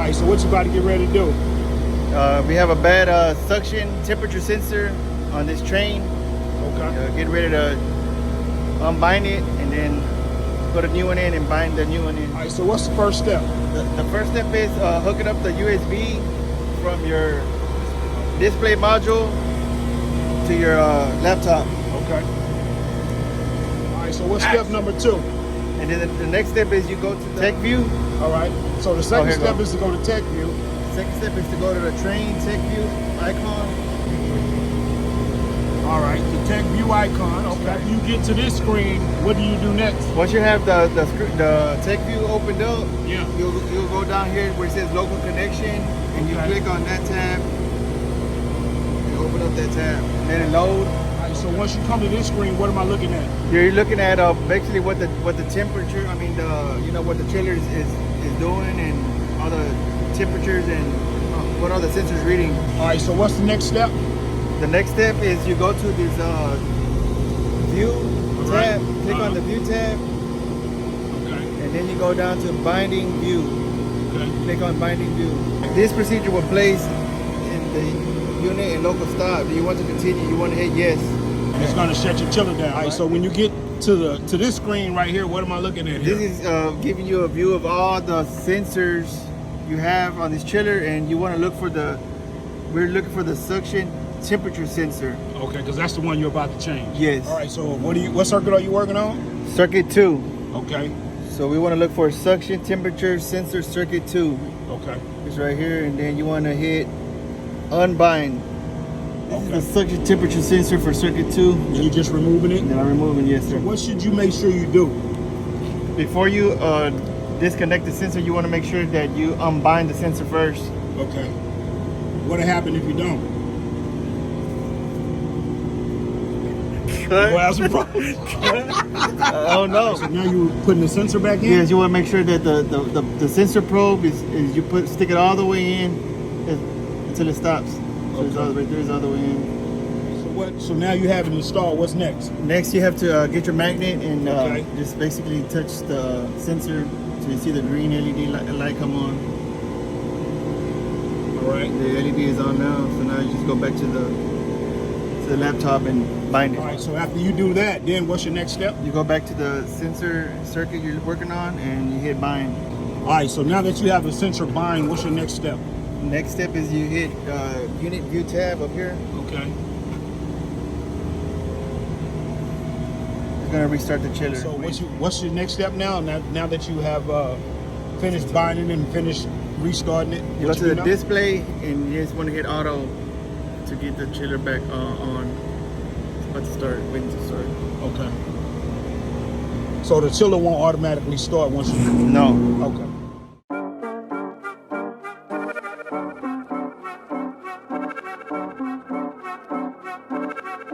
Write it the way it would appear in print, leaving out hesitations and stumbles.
right, so what you about to get ready to do? We have a bad suction temperature sensor on this Trane. Okay. Get ready to unbind it and then put a new one in and bind the new one in. All right, so what's the first step? The first step is hooking up the USB from your display module to your laptop. Okay. All right, so what's step number 2? And then the next step is you go to Tech View. All right, so the second here step go. is to go to Tech View. Second step is to go to the Trane Tech View icon. All right, the Tech View icon. Okay. After you get to this screen, what do you do next? Once you have the Tech View opened up, Yeah. you'll go down here where it says local connection, and you click on that tab. And open up that tab, and then it load. All right, so once you come to this screen, what am I looking at? You're looking at basically what the temperature. I mean, what the chiller is doing, and all the temperatures and what are the sensors reading. All right, so what's the next step? The next step is you go to this view tab. Click on the view tab, Okay. and then you go down to binding view. Okay. Click on binding view. This procedure will place in the unit and local stop. Do you want to continue? You want to hit yes. It's gonna shut your chiller down. All right, so when you get to this screen right here, what am I looking at here? This is giving you a view of all the sensors you have on this chiller, and you want to look for we're looking for the suction temperature sensor. Okay, because that's the one you're about to change. Yes. All right, so what circuit are you working on? Circuit 2. Okay. So we want to look for suction temperature sensor circuit 2. Okay. It's right here, and then you want to hit unbind. This is the suction temperature sensor for circuit 2. And you just removing it? And then I'm removing, yes sir. What should you make sure you do? Before you disconnect the sensor, you want to make sure that you unbind the sensor first. Okay. What'll happen if you don't? Well, that's a problem. Oh no. So now you're putting the sensor back in? Yes, you want to make sure that the sensor probe is you stick it all the way in until it stops. So it's all right there, it's all the way in. So now you have it installed. What's next? Next, you have to get your magnet and Okay. just basically touch the sensor so you see the green LED light come on. All right. The LED is on now, so now you just go back to the laptop and bind it. All right, so after you do that, then what's your next step? You go back to the sensor circuit you're working on and you hit bind. All right, so now that you have the sensor bind, what's your next step? Next step is you hit unit view tab up here. Okay. It's gonna restart the chiller. So what's your next step now? Now that you have finished binding and finished restarting it? You go to the display and you just want to hit auto to get the chiller back on. It's about to start, waiting to start. Okay. So the chiller won't automatically start once you... No. Okay.